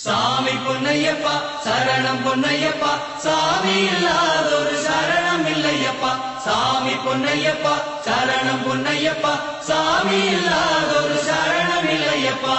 சாமி பொன்னையப்பா சரணம் பொன்னையப்பா சாமி இல்லாதொரு சரணம் இல்லையப்பா சாமி பொன்னையப்பா சரணம் பொன்னையப்பா சாமி இல்லாதொரு சரணம் இல்லையப்பா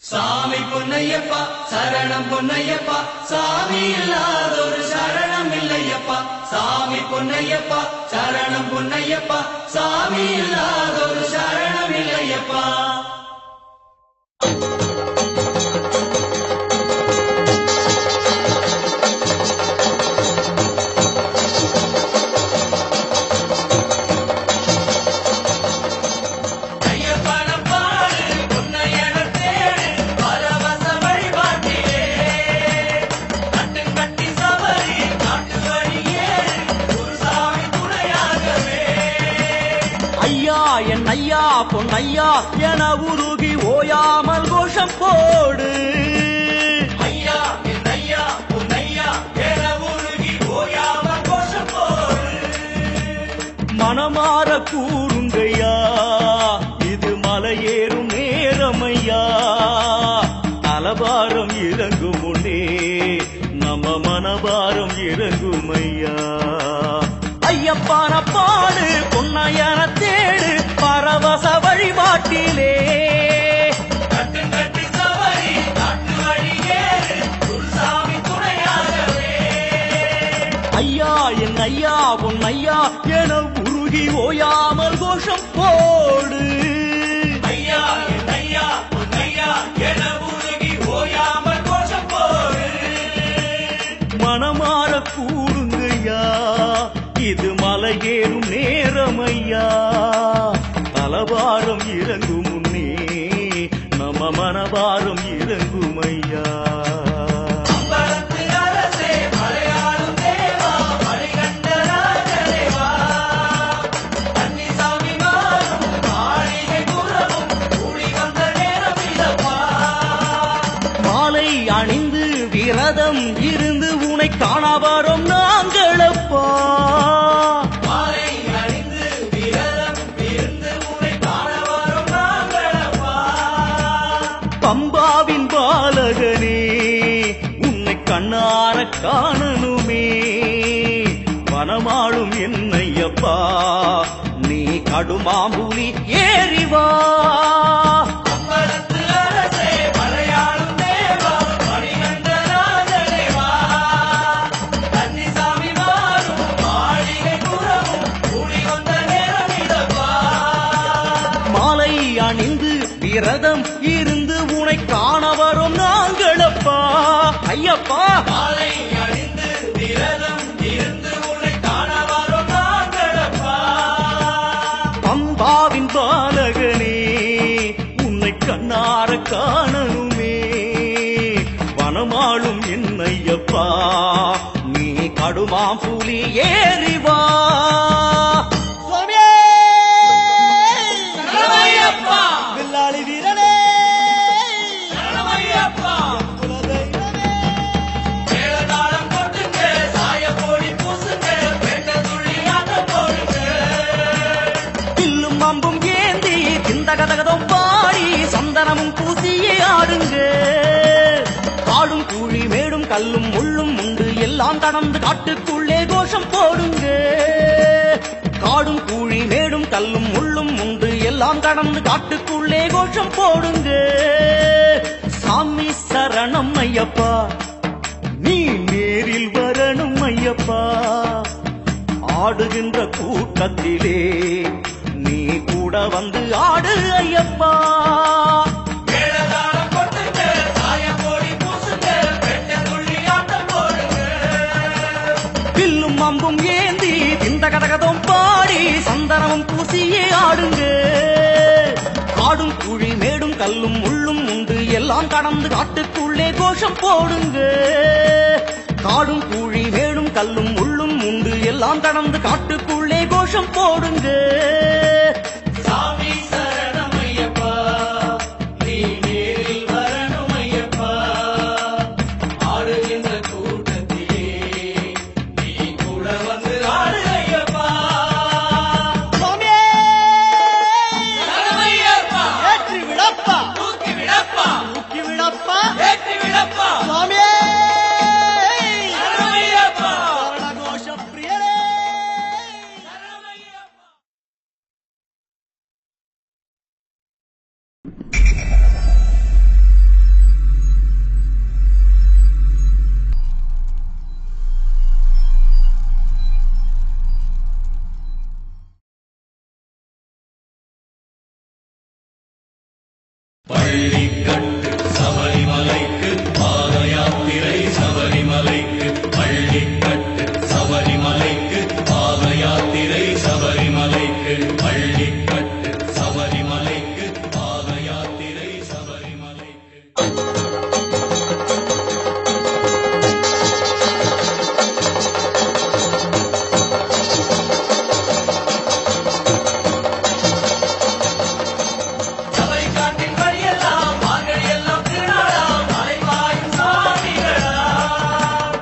சாமி பொன்னையப்பா சரணம் பொன்னையப்பா சாமி இல்லாதொரு சரணம் இல்லையப்பா சாமி பொன்னையப்பா சரணம் பொன்னையப்பா சாமி இல்லாதொரு சரணம் இல்லையப்பா என் ஐயா பொன்னையா என உருகி ஓயாமல் கோஷம் போடு ஐயா என் ஐயா பொன்னையா என உருகி ஓயாமல் கோஷம் போடு மனமாற கூறுங்கய்யா இது மலையேறும் நேரமையா தலபாரம் இறங்கும் முன்னே நம்ம மனபாரம் இறங்குமையா ஐயப்பான பாடு பொன்னையன தேடு பரவச வழிபாட்டிலே கட்டி சபரி காட்டு வழியேறு குருசாமி துணையாகவே ஐயா என் ஐயா பொன்னையா என உருகி ஓயாமல் கோஷம் போடு ஐயா என் ஐயா பொன்னையா என உருகி ஓயாமல் கோஷம் போடு மனமாற கூடுங்கய்யா இது மலையேறும் நேரமையா தலபாரம் இறங்கும் முன்னே நம்ம மனபாரம் இறங்குமையா மாலை அணிந்து விரதம் இருந்து உனை காண வரும் நாங்களப்பா பம்பாவின் பாலகனே உன்னை கண்ணார காணனுமே வனமாளும் என்னையப்பா நீ கடுமாம்புலி ஏறிவா மாலை அணிந்து விரதம் இருந்து உனை காண வரும் நாங்களப்பா ஐயப்பா மாலை அணிந்து விரதம் இருந்து உன்னை காண வரும் நாங்களப்பா பம்பாவின் பாலகனே உன்னை கண்ணார காணனுமே வனமாளும் என்னையப்பா நீ கடுமாம் புலி ஏறிவா வில்லாளி வீரனே மேலதாளம் போட்டுங்க சாய போடி பூசுங்க பெண்ட துள்ளி ஆட்டம் போடுங்க தில்லும் அம்பும் ஏந்தி திந்தகதகதம் பாடி சந்தனமும் பூசியே ஆடுங்க காடும் கூழி மேடும் கல்லும் முள்ளும் உண்டு எல்லாம் கடந்து காட்டுக்குள்ளே கோஷம் போடுங்க. காடும் கூழி மேடும் கல்லும் முள்ளும் உண்டு எல்லாம் கடந்து காட்டுக்குள்ளே கோஷம் போடுங்க. சாமி சரணம் ஐயப்பா, நீ நேரில் வரணும் ஐயப்பா. ஆடுகின்ற கூட்டத்திலே நீ கூட வந்து ஆடு ஐயப்பா. மேளதாளம் கொட்டுங்க, சாயப்பொடி பூசுங்க, வெட்ட துள்ளி ஆட்டம் போடுங்க. வில்லும் அம்பும் ஏந்தி இந்த கதகதம் பாடி சந்தனமும் பூசியே ஆடுங்க. காடும் குழி மேடும் கல்லும் முள்ளும் உண்டு எல்லாம் கடந்து காட்டுக்குள்ளே கோஷம் போடுங்க. காடும் குழி மேடும் கல்லும் முள்ளும் உண்டு எல்லாம் கடந்து காட்டுக்குள்ளே கோஷம் போடுங்க. சாமி சரணம் ஐயப்பா, நீ நேரில் வரணும் ஐயப்பா. ஆடுகின்ற கூட்டத்திலே நீ கூட வந்து ஆடு ஐயப்பா. சரணம் ஐயப்பா, ஏற்றி விடப்பா, தூக்கி விடப்பா, தூக்கி விடப்பா, ஏற்றி விடப்பா. சுவாமியே சரணம் ஐயப்பா, சரணகோஷ பிரியரே. சரணம் ஐயப்பா. பள்ளிக்கட்டு சபரிமலைக்கு பாத யாத்திரை சபரிமலைக்கு பள்ளிக்கட்டு சபரிமலைக்கு பாத யாத்திரை சபரிமலைக்கு பள்ளிக்கட்டு சபரிமலைக்கு பாத யாத்திரை சபரிமலைக்கு. சபரிக்காட்டின் வழியெல்லாம் மார்கழி எல்லாம் திருநாளாம் மலைவாயும் சாமிகளாம்.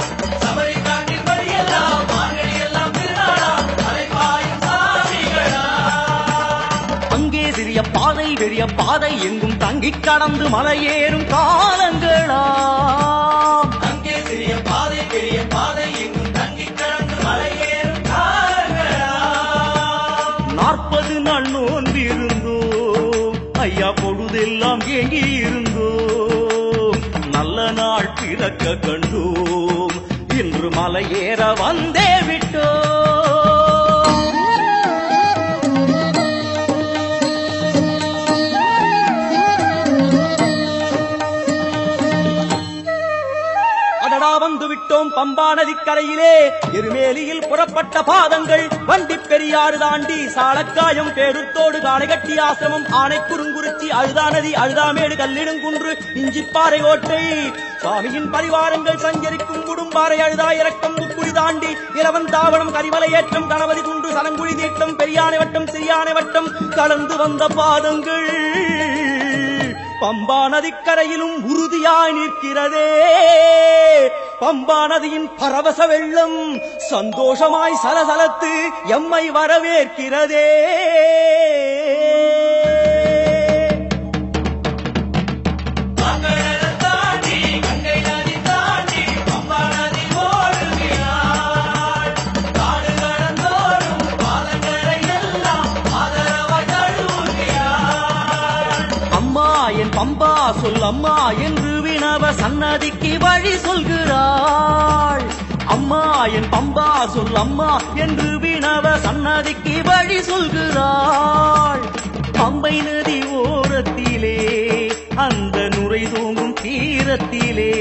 சபரிக்காட்டின் வழியெல்லாம் மார்கழி எல்லாம் திருநாளாம் மலைவாயும் சாமிகளாம். அங்கே சிறிய பாதை பெரிய பாதை எங்கும் தங்கிக் கடந்து மலையேறும் காலங்களாம். அங்கே சிறிய பாதை பெரிய பாதை எங்கும் தங்கிக் கடந்து மலையேறும் காலங்களாம். 40 நாள் நோன்பிருந்தோம் ஐயா, பொழுதெல்லாம் ஏங்கி இருந்தோம். நல்ல நாள் பிறக்க கண்டோம், இன்று மலையேற வந்தே விட்டோம். அடடா வந்து விட்டோம் பம்பா நதிக்கரையிலே. எருமேலியில் புறப்பட்ட பாதங்கள் வண்டி பெரியாறு தாண்டி சாலக்காயம் பேருத்தோடு காளைகட்டி ஆசிரமம் ஆனைக்குறுங்குறிச்சி அழுதா நதி அழுதாமேடு கல்லிடுங்குன்று இஞ்சிப்பாறை கோட்டை. சுவாமியின் பரிவாரங்கள் சஞ்சரிக்கும் குடும்பாறை அழுதா இறக்கம் புக்குடி தாண்டி இளவன் தாவணம் கரிமலை ஏற்றம் கணபதி குன்று சலங்குழி தீட்டம் பெரியானை வட்டம் சிறியானை வட்டம் கலந்து வந்த பாதங்கள் பம்பா நதிக்கரையிலும் உறுதியாய் நிற்கிறதே. பம்பா நதியின் பரவச வெள்ளம் சந்தோஷமாய் சலசலத்து எம்மை வரவேற்கிறதே. மங்கள தாண்டி கங்கை நதி தாண்டி பம்பா நதி ஓடுகிறாள். காடு கடந்தோடும் பாதங்களை எல்லாம் ஆதரவாய் தழுவுகிறாள். அம்மா என் பம்பா சொல் அம்மா என்று வினவ சன்னதிக்கு வழி சொல்கிறாள். அம்மா என் பம்பா சொல் அம்மா என்று வினவ சன்னதிக்கு வழி சொல்கிறாள். பம்பை நதி ஓரத்திலே அந்த நுரை தூங்கும் தீரத்திலே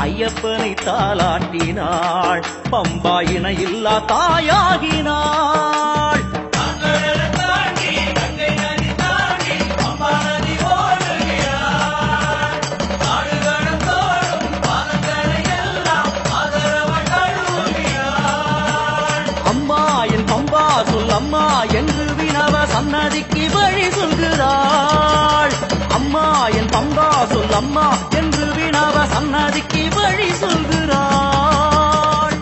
ஐயப்பனை தாலாட்டினாள். பம்பா இணையில்லா தாயாகினாள். மங்கள தாண்டி கங்கை நதி தாண்டி பம்பா நதி ஓடுகிறாள். காடு கடந்தோடும் பாதங்களை எல்லாம் ஆதரவாய் தழுவுகிறாள். அம்மா என் பம்பா சொல் அம்மா என்று வினவ சன்னதிக்கு வழி சொல்கிறாள். அம்மா என் பம்பா சொல் அம்மா என்று வினவ சன்னதிக்கு வழி சொல்கிறாள்.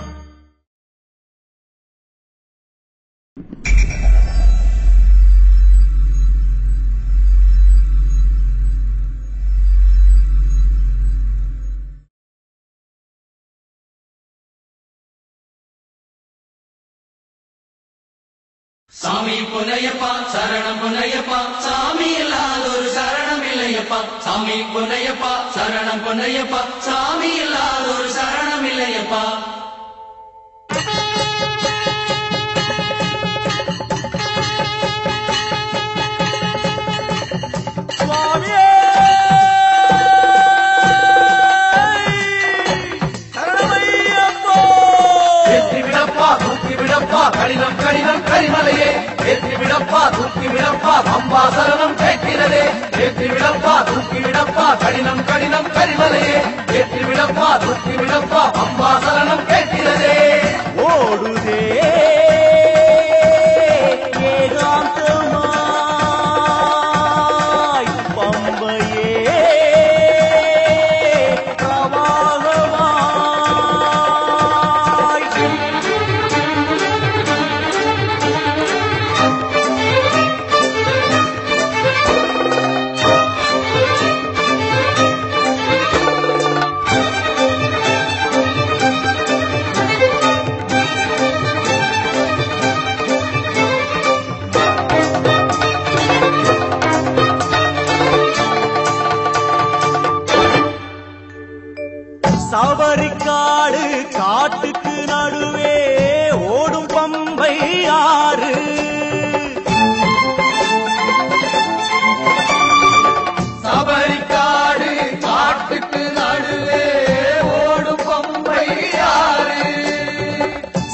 சாமி பொன்னையப்பா சரணம் பொன்னையப்பா சாமி இல்லாத ஒரு சரணம் இல்லையப்பா சாமி பொன்னையப்பா சரணம் பொன்னையப்பா சாமி இல்லாத ஒரு சரணம் இல்லையப்பா சுவாமியே சரணமையப்பா ஏற்றி விடப்பா தூக்கி விடப்பா கடினம் கடினம் கரிமலையே ஏற்றி விடப்பா தூக்கி விடப்பா பம்பா சரணம் கேட்கிறதே ஏற்றி விடப்பா தூக்கி விடப்பா கடினம் கடினம் கரிமலையே ஏற்றி விடப்பா தூக்கி விடப்பா பம்பா சரணம் கேட்கிறதே ஓடுதே ஏகாந்தமாய் பம்பையே பிரவாகமாய் சபரிக்காடு காட்டுக்கு நடுவே ஓடும் பம்பை ஆறு சபரிக்காடு காட்டுக்கு நடுவே ஓடும் பம்பை ஆறு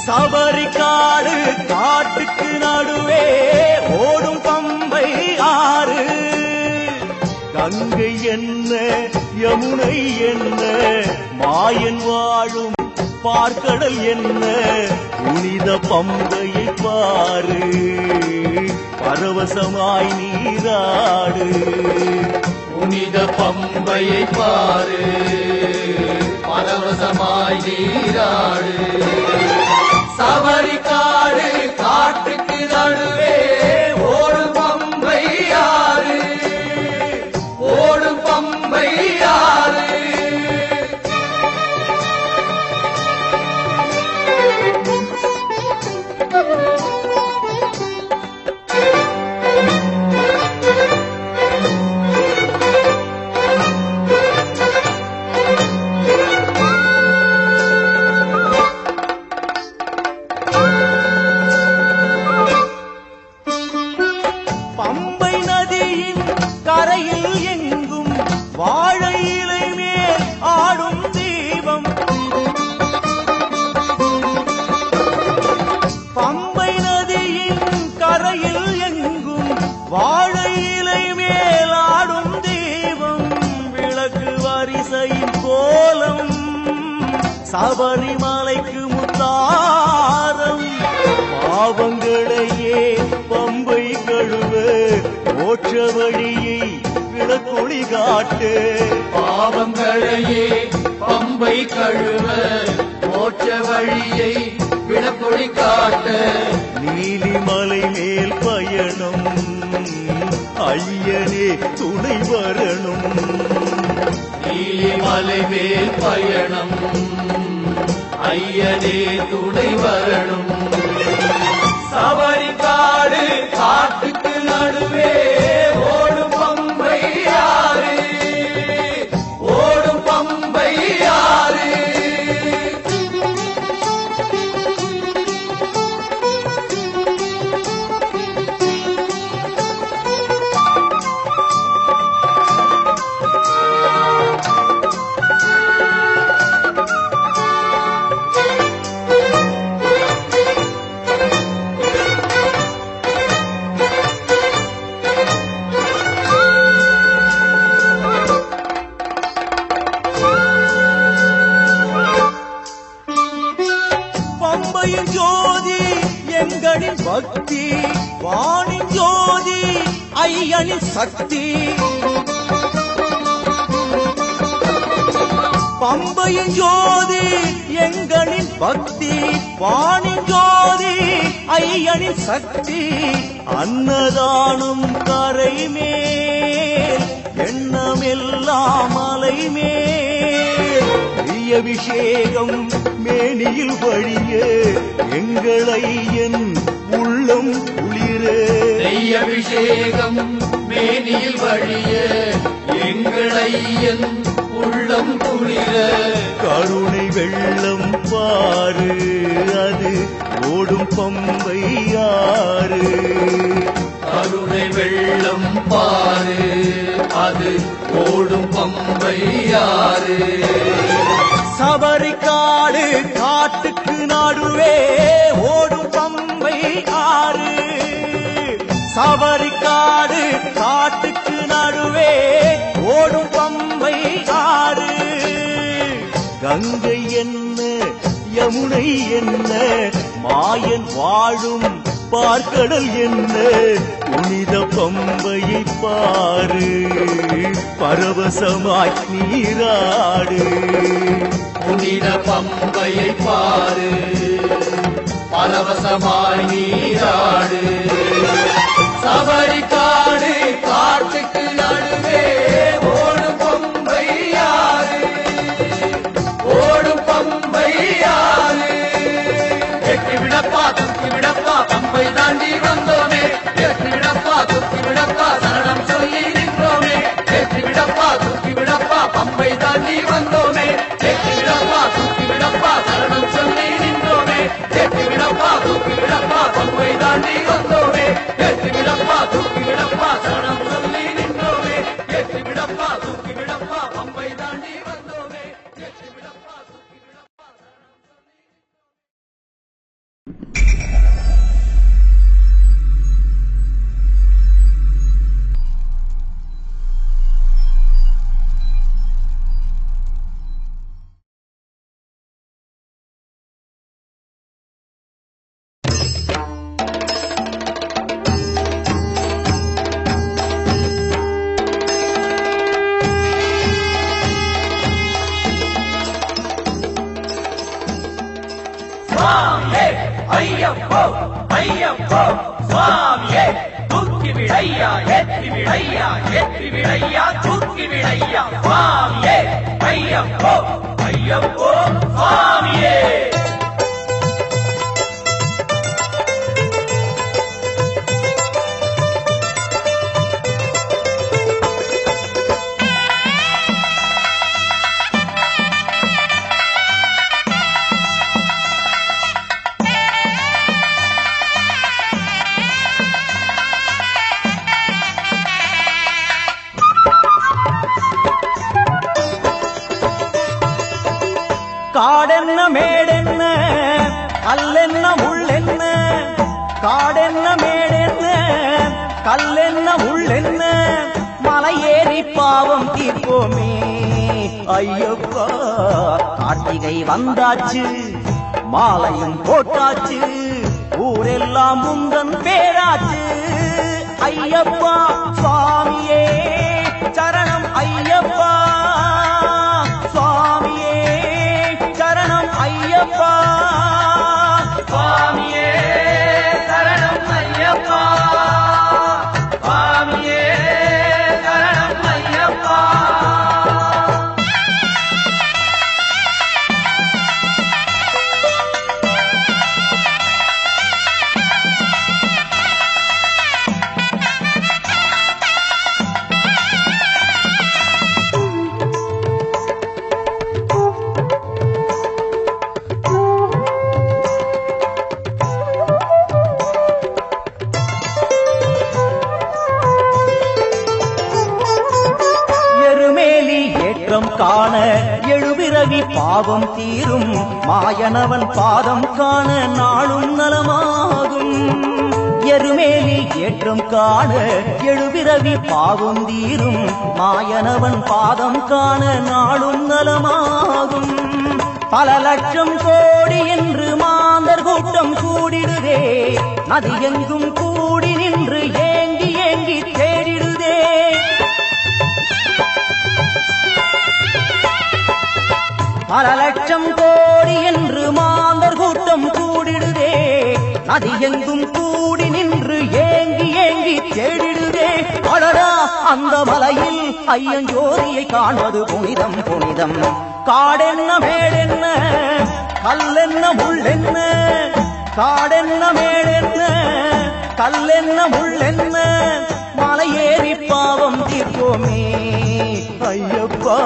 சபரிக்காடு காட்டுக்கு நடுவே ஓடும் பம்பை ஆறு கங்கை என்ன யமுனை என்ன மாயன் வாழும் பார்க்கடல் என்ன புனித பம்பையை பாரு பரவசமாய் நீராடு புனித பம்பையை பாரு பரவசமாய் நீராடு சபரிக்காடு காட்டுக்கு நடுவே ஓடும் பம்பை ஆறு ஓடும் பம்பை ஆறு பம்பை நதியின் கரையில் எங்கும் வாழை இலை மேல் ஆடும் தீபம் பம்பை நதியின் கரையில் எங்கும் வாழை இலை மேல் ஆடும் தீபம் விளக்கு வரிசையின் கோலம் சபரிமலைக்கு முத்தாரம் பாவங்களையே பம்பை கழுவ மோட்ச வழியை விளக்கொளி காட்டு பாவங்களையே பம்பை கழுவ மோட்ச வழியை விளக்கொளி காட்ட நீலிமலை மேல் பயணம் ஐயனே துணை வரணும் நீலிமலை மேல் பயணம் ஐயனே துணை வரணும் சபரிக்காடு காட்டுக்கு நடுவே ஓடும் பம்பை ஆறு ஓடும் பம்பை ஆறு பம்பையின் ஜோதி எங்களின் பக்தி வானின் ஜோதி ஐயனின் சக்தி பம்பையின் ஜோதி எங்களின் பக்தி வானின் ஜோதி ஐயனின் சக்தி அன்னதானம் கரை மேல் எண்ணமெல்லாம் மலை மேல் அபிஷேகம் மேனியில் வழிய எங்கள் ஐயன் உள்ளம் குளிர நெய் அபிஷேகம் மேனியில் வழிய எங்கள் ஐயன் உள்ளம் குளிர கருணை வெள்ளம் பாரு அது ஓடும் பம்பை ஆறு கருணை வெள்ளம் பாரு அது ஓடும் பம்பை ஆறு சபரிக்காடு காட்டுக்கு நடுவே ஓடும் பம்பை ஆறு சபரிக்காடு காட்டுக்கு நடுவே ஓடும் பம்பை ஆறு கங்கை என்ன யமுனை என்ன மாயன் வாழும் பார்க்கடல் என்ன புனித பம்பையை பாரு பரவசமாய் நீராடு புனித பம்பையை பாரு பரவசமாய் நீராடு சபரிக்காடு காட்டுக்கு நடுவே ஓடும் பம்பை ஆறு ஓடும் பம்பை ஆறு எட்டி விடப்பா தூக்கி விடப்பா பம்பை தாண்டி வந்தோமே எட்டி விடப்பா தூக்கி விடப்பா சரணம் சொல்லி நின்றோமே எட்டி விடப்பா தூக்கி விடப்பா பம்பை தாண்டி வந்தோமே எட்டி விடப்பா தூக்கி விடப்பா சரணம் சொல்லி நின்றோமே எட்டி விடப்பா தூக்கி விடப்பா பம்பை தாண்டி வந்தோமே எட்டி விடப்பா தூக்கி விடப்பா சரணம் சொல்லி நின்றோமே எட்டி விடப்பா தூக்கி விடப்பா பம்பை தாண்டி வந்தோமே எட்டி விடப்பா தூக்கி விடப்பா சரணம் சொல்லி சுவாமியே ஐயப்போ ஐயப்போ சுவாமியே தூக்கி விடையா ஏற்றி விடையா ஏற்றி விடையா தூக்கி விடையா சுவாமியே ஐயப்போ ஐயப்போ சுவாமியே காடென்ன மேடென்ன கல்லென்ன முள்ளென்ன காடென்ன மேடென்ன கல்லென்ன முள்ளென்ன மலையேறி பாவம் தீர்ப்போமே ஐயப்பா கார்த்திகை வந்தாச்சு மாலையும் போட்டாச்சு ஊரெல்லாம் முந்தன் பேராச்சு ஐயப்பா சுவாமியே சரணம் ஐயப்பா சுவாமியே சரணம் ஐயப்பா சுவாமியே சரணம் ஐயப்பா சுவாமியே சரணம் ஐயப்பா காண எழுபிறவி பாவம் தீரும் மாயனவன் பாதம் காண நாளும் நலமாகும் எருமேலி ஏற்றம் காண எழுபிறவி பாவம் தீரும் மாயனவன் பாதம் காண நாளும் நலமாகும் பல லட்சம் கோடி என்று மாந்தர் கூட்டம் கூடிடுதே நதி எங்கும் கூடி நின்று ஏங்கி ஏங்கி தேடிடுதே பல லட்சம் கோடி என்று மாந்தர் கூட்டம் கூடிடுதே நதி எங்கும் கூடி நின்று ஏங்கி ஏங்கி தேடிடுதே அடடா அந்த மலையில் ஐயன் ஜோதியை காண்பது புனிதம் புனிதம் காடென்ன மேடென்ன கல்லென்ன முள்ளென்ன காடென்ன மேடென்ன கல்லென்ன முள்ளென்ன மலை ஏறி பாவம் தீர்ப்போமே ஐயப்பா.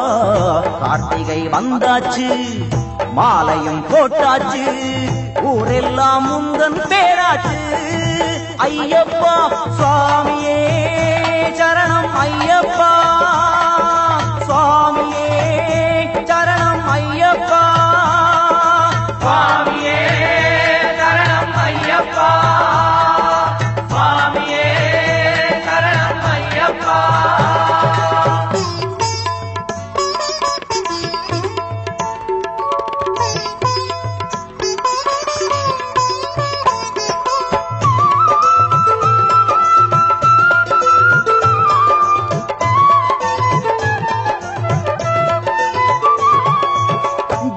கார்த்திகை வந்தாச்சு மாலையும் போட்டாச்சு ஊரெல்லாம் முந்தன் பேராச்சு ஐயப்பா. சுவாமியே சரணம் ஐயப்பா, சுவாமியே சரணம் ஐயப்பா, சுவாமியே சரணம் ஐயப்பா, சுவாமியே சரணம் ஐயப்பா.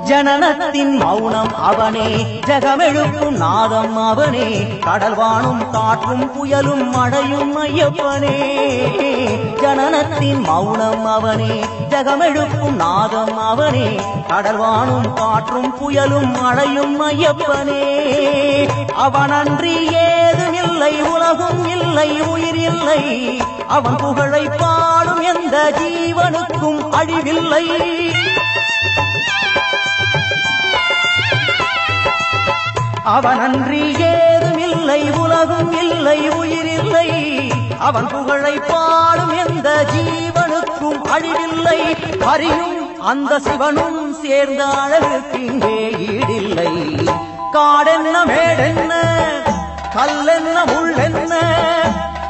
ஜனனத்தின் மௌனம் அவனே, ஜகமெழுப்பும் நாதம் அவனே, கடல் வானும் காற்றும் புயலும் மழையும் ஐயப்பனே. ஜனனத்தின் மௌனம் அவனே, ஜகமெழுப்பும் நாதம் அவனே, கடல் வானும் காற்றும் புயலும் மழையும் ஐயப்பனே. அவனன்றி ஏதுமில்லை உலகும் இல்லை உயிர் இல்லை, அவன் புகழை பாடும் எந்த ஜீவனுக்கும் அழிவில்லை. அவனன்றி ஏதுமில்லை உலகும் இல்லை உயிர் இல்லை, அவன் புகழை பாடும் எந்த ஜீவனுக்கும் அழிவில்லை. ஹரியும் அந்த சிவனும் சேர்ந்த அழகுக்கு இங்கே ஈடில்லை. காடென்ன மேடென்ன கல்லென்ன முள்ளென்ன,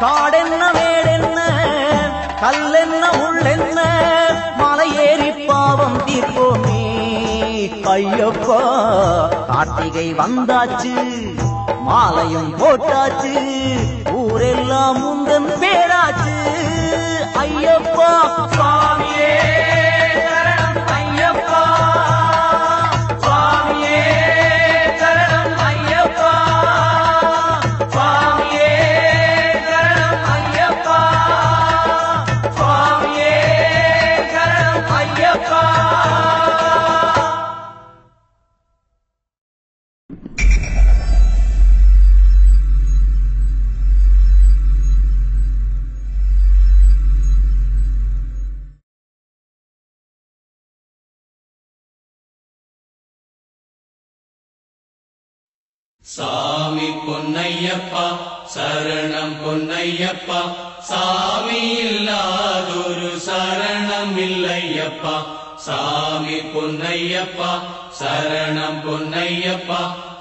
காடென்ன மேடென்ன கல்லென்ன முள்ளென்ன மலை ஏறி பாவம் தீர்ப்போமே ஐயப்பா. கார்த்திகை வந்தாச்சு மாலையும் போட்டாச்சு ஊரெல்லாம் முந்தன் பேராச்சு ஐயப்பா. சுவாமியே சரணம் ஐயப்பா, சுவாமியே சரணம் ஐயப்பா, சுவாமியே சரணம் ஐயப்பா, சுவாமியே சரணம் ஐயப்பா. சாமி பொன்னையப்பா சரணம் பொன்னையப்பா, சாமி இல்லாதொரு சரணம் இல்லையப்பா. சாமி பொன்னையப்பா சரணம் பொன்னையப்பா,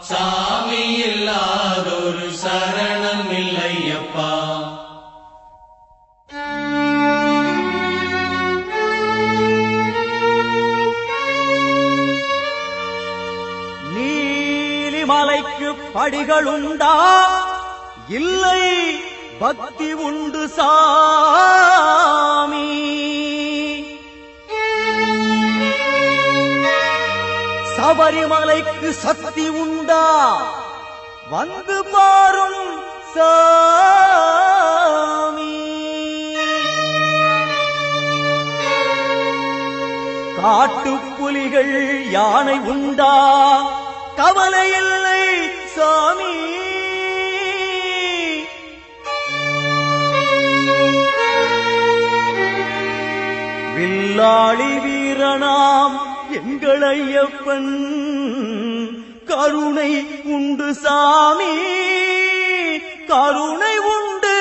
சாமி இல்லாதொரு சரணம் இல்லையப்பா. மலைக்கு படிகளுண்டா இல்லை பக்தி உண்டு சாமி. சபரிமலைக்கு சக்தி உண்டா வந்து பாரும் சாமி. காட்டுப்புலிகள் யானை உண்டா கவலை இல்லை சாமி. வில்லாளி வீரனாம் எங்கள் ஐயப்பன் கருணை உண்டு சாமி, கருணை உண்டு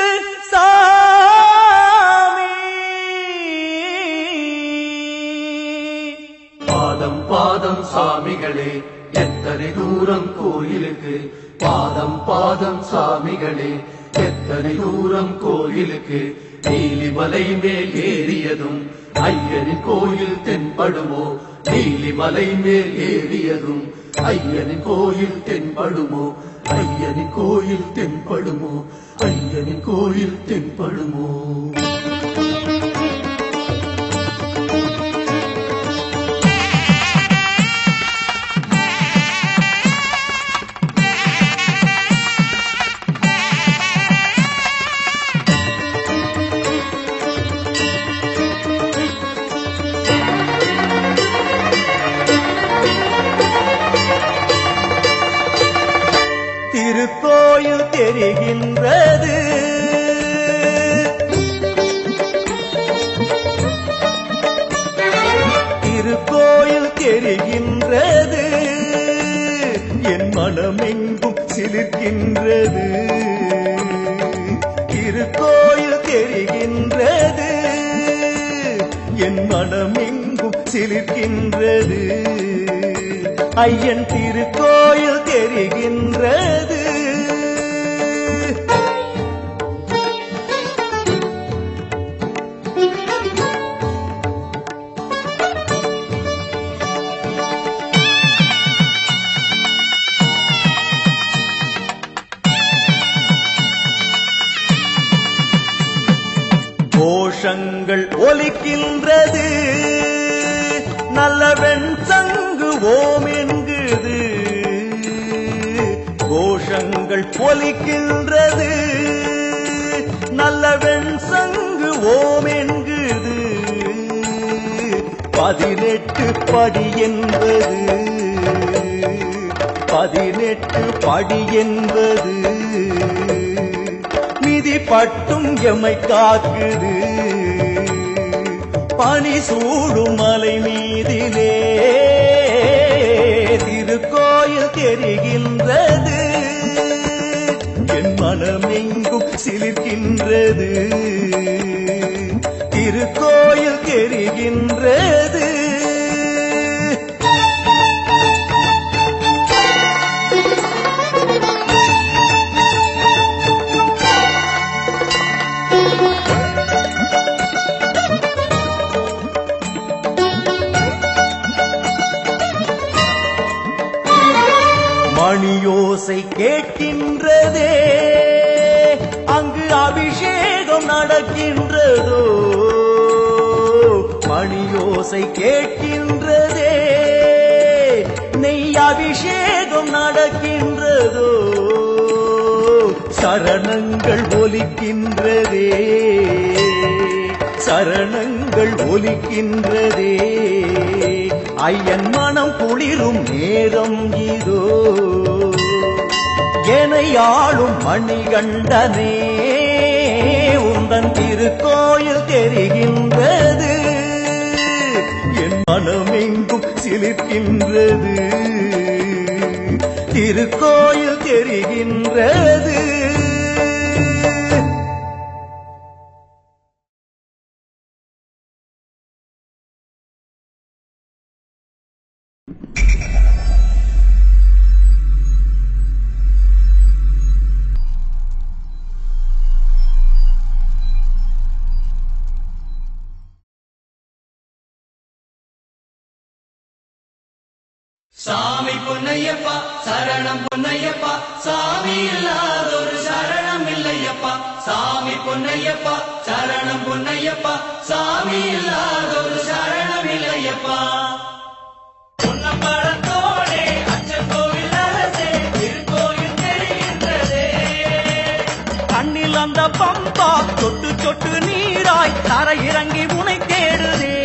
சாமி. பாதம் பாதம் சாமிகளே எத்தனை தூரம் கோயிலுக்கு, பாதம் பாதம் சாமிகளே எத்தனை தூரம் கோயிலுக்கு. நீலிமலை மேல் ஏறியதும் ஐயனின் கோயில் தென்படுமோ, நீலிமலை மேல் ஏறியதும் ஐயனின் கோயில் தென்படுமோ, ஐயனின் கோயில் தென்படுமோ, ஐயனின் கோயில் தென்படுமோ. தெரிகின்றது. திருக்கோயில் தெரிகின்றது, என் மனமெங்கும் சிலிர்க்கின்றது. திருக்கோயில் தெரிகின்றது, என் மனமெங்கும் சிலிர்க்கின்றது. ஐயன் திருக்கோயில் தெரிகின்றது. கோஷங்கள் ஒலிக்கின்றது, நல்ல வெண்சங்கு ஓம் என்குது. கோஷங்கள் ஒலிக்கின்றது, நல்ல வெண்சங்கு ஓம் என்குது. 18 படி என்பது, 18 படி என்பது மிதி பட்டும் எம்மை காக்குது. பனி சூடும் மலை மீதிலே திருக்கோயில் தெரிகின்றது, என் மனமெங்கும் சிலிர்க்கின்றது. திருக்கோயில் தெரிகின்றது. மணியோசை கேட்கின்றதே, அங்கு அபிஷேகம் நடக்கின்றதோ. மணியோசை கேட்கின்றதே, நெய் அபிஷேகம் நடக்கின்றதோ. சரணங்கள் ஒலிக்கின்றதே, சரணங்கள் ஒலிக்கின்றதே. ஐயன் மனம் குளிரும் நேரம் இதோ, எனையாளும் மணிகண்டனே உந்தன் திருக்கோயில் தெரிகின்றது. என் மனமெங்கும் சிலிர்க்கின்றது, திருக்கோயில் தெரிகின்றது. சாமி பொன்னையப்பா சரணம் பொன்னையப்பா, சாமி இல்லாதொரு சரணம் இல்லையப்பா. சாமி பொன்னையப்பா சரணம் பொன்னையப்பா, சாமி இல்லாதொரு சரணம் இல்லையப்பா. பொன்னம்பலத்தோடே அச்சன் கோவில் அரசே திருக்கோயில் தெரிகின்றதே. கண்ணில் அந்த பம்பா சொட்டு சொட்டு நீராய் தரையிறங்கி உனை தேடுதே.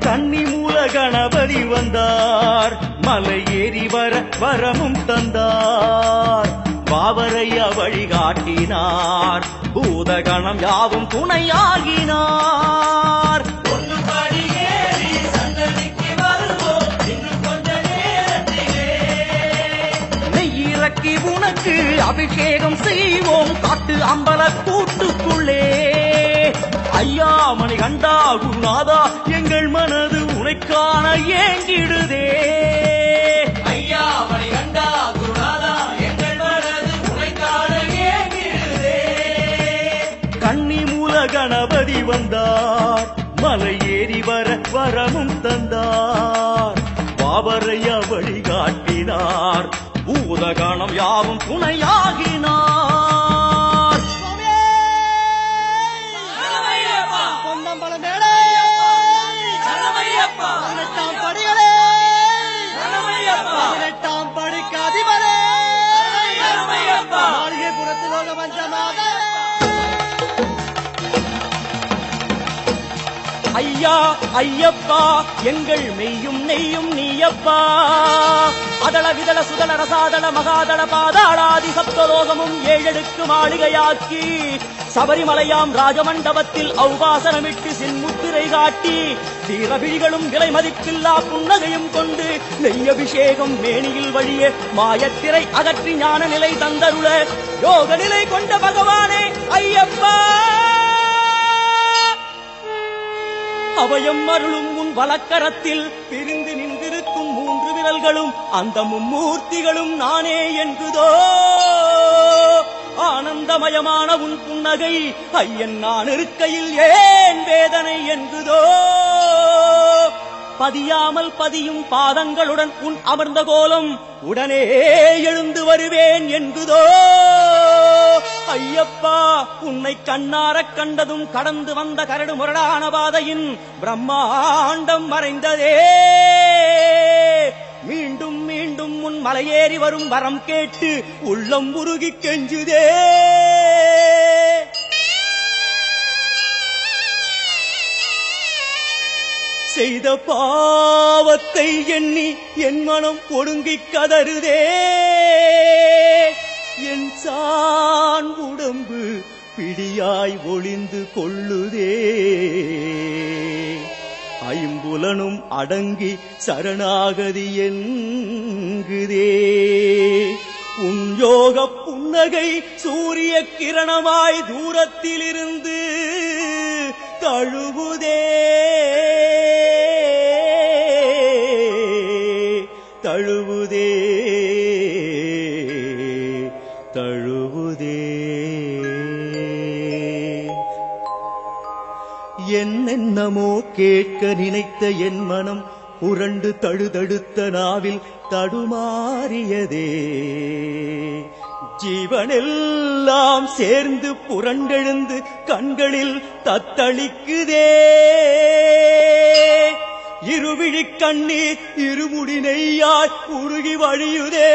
கன்னி மூல கணபதி வந்தார், மலை ஏறி வர வரமும் தந்தார். பாவரையா வழிகாட்டினார், பூதகணம் யாவும் துணையாகினார். பொன்னுபடி ஏறி சன்னதிக்கு வருவோம் இன்னும் கொஞ்ச நேரத்திலே. நெய்யிறக்கி உனக்கு அபிஷேகம் செய்வோம் காட்டு அம்பல கூட்டுக்குள்ளே. ஐயா மணிகண்டா குருநாதா எங்கள் மனது உனைக்கான ஏங்கிடுதே. ஐயா மணிகண்டா குருநாதா எங்கள் மனது உனைக்கான ஏங்கிடுதே. கன்னி மூல கணபதி வந்தார், மலை ஏறி வர வரமும் தந்தார். பாவரையா வழிகாட்டினார், பூதகணம் யாவும் துணையாகினார். ஐயா ஐயா ஐயப்பா எங்கள் மெய்யும் நெய்யும் நீயப்பா அதள விதள சுதள ரசாதள மகாதள பாதாளாதி சப்தலோகமும் ஏழெடுக்கு மாளிகையாக்கி சபரிமலையாம் ராஜமண்டபத்தில் ஔபாசனமிட்டு சின்முத்திரை காட்டி வீரவிழிகளும் விலை மதிப்பில்லா புன்னகையும் கொண்டு நெய்யபிஷேகம் மேனியில் வழிய மாயத்திரை அகற்றி ஞான நிலை தந்தருள யோக நிலை கொண்ட பகவானே ஐயப்பா அபயம் அருளும் உன் வலக்கரத்தில் பிரிந்து நின்றிருக்கும் 3 விரல்களும் அந்த மும்மூர்த்திகளும் நானே என்றுதோ ஆனந்தமயமான உன் புன்னகை ஐயன் நான் இருக்கையில் ஏன் வேதனை என்றுதோ பதியாமல் பதியும் பாதங்களுடன் உன் அமர்ந்த கோலம் உடனே எழுந்து வருவேன் என்றுதோ ஐயப்பா உன்னை கண்ணாரக் கண்டதும் கடந்து வந்த கரடு முரடான பாதையின் பிரம்மாண்டம் மறைந்ததே மீண்டும் மீண்டும் உன் மலையேறி வரும் வரம் கேட்டு உள்ளம் உருகி கெஞ்சுதே செய்த பாவத்தை எண்ணி என் மனம் ஒடுங்கிக் கதறுதே என் சான் உடம்பு பிடியாய் ஒளிந்து கொள்ளுதே ஐம்புலனும் அடங்கி சரணாகதி என்குதே உன் யோக புன்னகை சூரிய கிரணமாய் தூரத்திலிருந்து தழுவுதே தழுவுதே தழுவுதே என்னென்னமோ கேட்க நினைத்த என் மனம் புரண்டு தழுதழுத்த நாவில் தடுமாறியதே ஜீவனெல்லாம் சேர்ந்து புரண்டெழுந்து கண்களில் தத்தளிக்குதே இருவிழிக் கண்ணீர் இருமுடி நெய்யாய் உருகி வழியுதே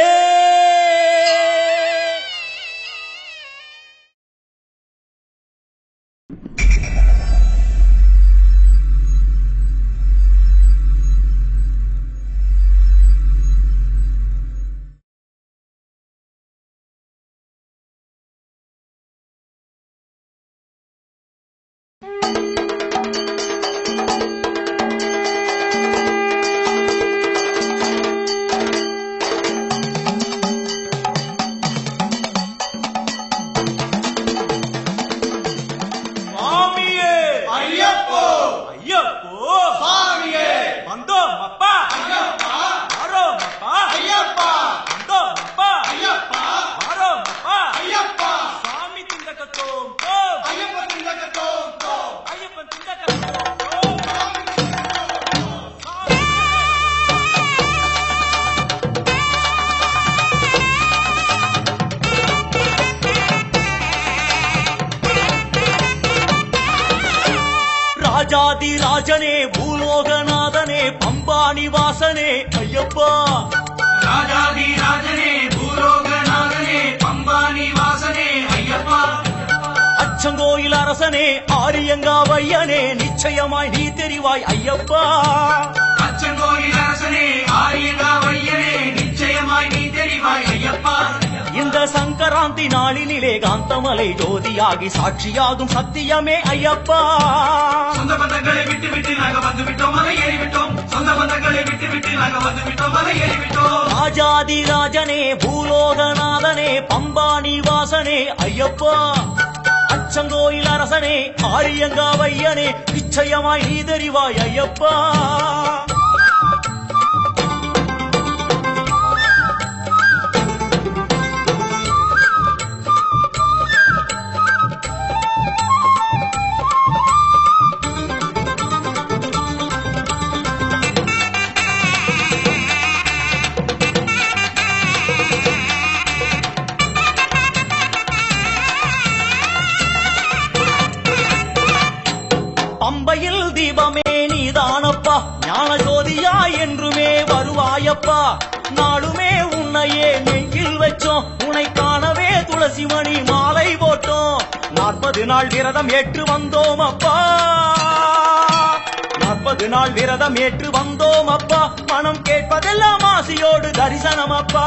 ராஜாதி ராஜனே பூலோகநாதனே பம்பா நிவாசனே ஐயப்பா ராஜாதி ராஜனே பூலோகநாதனே பம்பா நிவாசனே ஐயப்பா அச்சங்கோயில் அரசனே ஆரியங்காவையனே நிச்சயமாய் நீ தெரிவாய் ஐயப்பா அச்சங்கோயில் அரசனே ஆரியங்காவையனே நிச்சயமாய் நீ தெரிவாய் ஐயப்பா இந்த சங்கராந்தி நாளினிலே காந்தமலை ஜோதியாகி சாட்சியாகும் சத்தியமே ஐயப்பா சொந்த பந்தங்களை விட்டு விட்டு நாங்க வந்து விட்டோம் மலை ஏறிவிட்டோம் சொந்த பந்தங்களை விட்டு விட்டு நாங்க வந்து விட்டோம் மலை ஏறிவிட்டோம் ராஜாதி ராஜனே பூலோகநாதனே பம்பா நிவாசனே ஐயப்பா அச்சங்கோயில் அரசனே ஆரியங்காவையனே நிச்சயமாய் நீ தெரிவாய் ஐயப்பா பம்பையில் தீபமே நீதானப்பா ஞான ஜோதியா என்றுமே வருவாயப்பா நாளுமே உன்னையே நெஞ்சில் வச்சோம் உன்னை காணவே துளசி மணி மாலை போட்டோம் 40 நாள் விரதம் ஏற்று வந்தோம் அப்பா 40 நாள் விரதம் ஏற்று வந்தோம் அப்பா, மனம் கேட்பதெல்லாம் ஆசையோடு தரிசனம் அப்பா.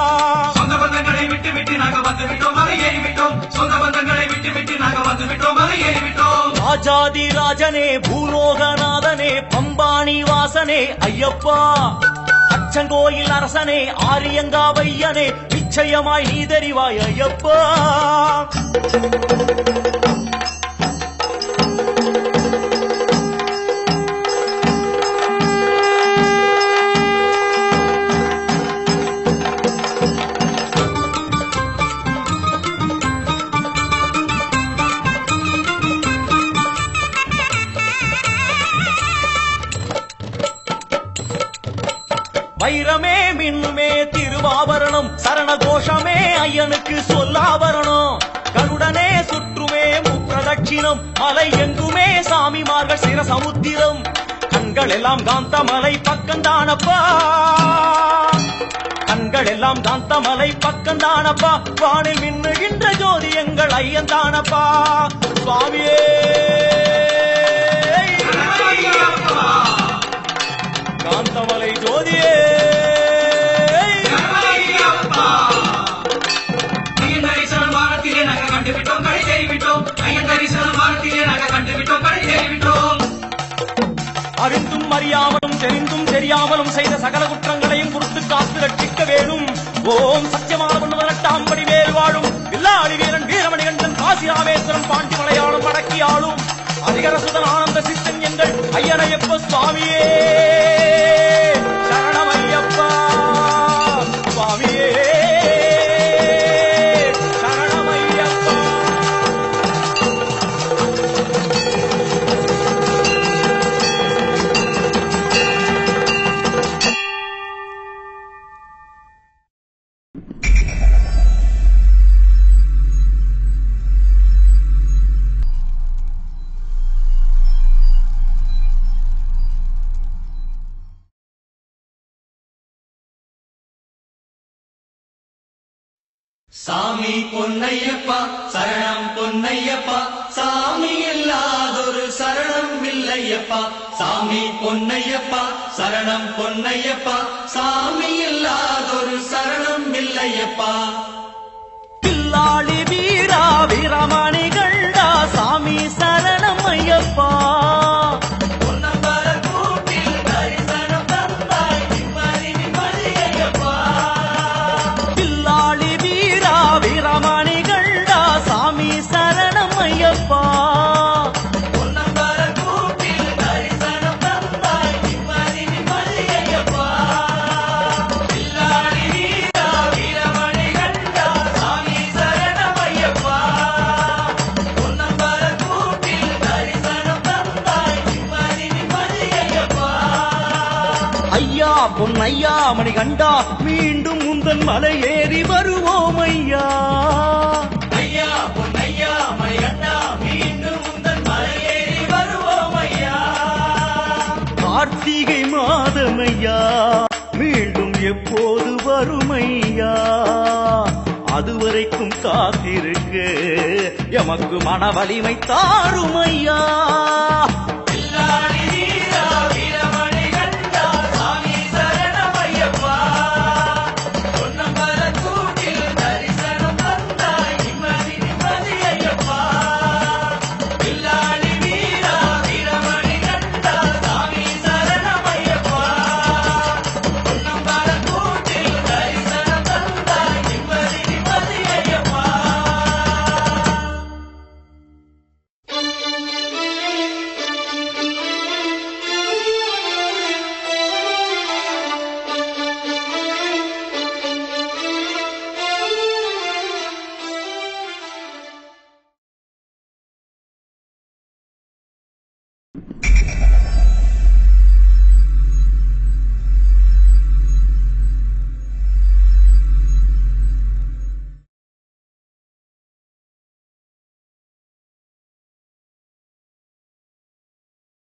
சொந்த பந்தங்களை விட்டு விட்டு நாங்க வந்து விட்டோம், மலை ஏறிவிட்டோம். சொந்த பந்தங்களை விட்டு விட்டு நாங்க வந்து விட்டோம், மலை ஏறிவிட்டோம். ராஜாதி ராஜனே, பூலோகநாதனே, பம்பாணி வாசனே ஐயப்பா, அச்சங்கோயில் அரசனே, ஆரியங்காவையனே, நிச்சயமாய் நீ தெரிவாய் ஐயப்பா. வைரமே மின்னுமே திருவாபரணம், சரண கோஷமே ஐயனுக்கு சொல்லாபரணம், கருடனே சுற்றுமே முப்பிரதட்சிணம், மலை எங்குமே சாமிமார்கள் சிரசமுத்திரம், கண்கள் எல்லாம் காந்தமலை பக்கந்தானப்பா, கண்கள் எல்லாம் காந்தமலை பக்கந்தானப்பா, வானில் மின்னுகின்ற ஜோதி எங்கள் ஐயந்தானப்பா. சுவாமியே காந்தமலை ஜோதியே, ஐயன் தரிசனம் வானத்திலே நாங்க கண்டுவிட்டோம், கடை தேறிவிட்டோம். ஐயன் தரிசனம் வானத்திலே நாங்க கண்டுவிட்டோம், கடை தேறிவிட்டோம். அறிந்தும் அறியாமலும் தெரிந்தும் தெரியாமலும் செய்த சகல குற்றங்களையும் குறித்து காத்து ரட்சிக்க வேணும். ஓம் சத்தியமானவன் 18ஆம் படி மேல் வாழும் வில்லாளி வீரன் வீரமணிகண்டன் காசி ராமேஸ்வரன் பாண்டி மலையாளும் வடக்கியாளும் அதிகரசுதன் ஆனந்த சித்தன் எங்கள் ஐயனையப்ப சுவாமியே சரணமையப்பா. சுவாமியே சரணமையப்பா. சாமி பொன்னையப்பா சரணம் பொன்னையப்பா, சாமி இல்லாதொரு சரணம் இல்லையப்பா. சாமி பொன்னையப்பா சரணம் பொன்னையப்பா, சாமி இல்லாதொரு சரணம் இல்லையப்பா. வில்லாளி வீரா வீரமணி கண்டா சாமி சரணம் ஐயப்பா. ஐயா பொன்னையா மணிகண்டா, மீண்டும் முந்தன் மலை ஏறி வருவோம் ஐயா. ஐயா பொன்னையா மணிகண்டா, மீண்டும் முந்தன் மலை ஏறி வருவோம் ஐயா. கார்த்திகை மாதம் ஐயா, மீண்டும் எப்போது வரும் ஐயா. அதுவரைக்கும் காத்திருக்க எமக்கு மன வலிமை தாரும் ஐயா.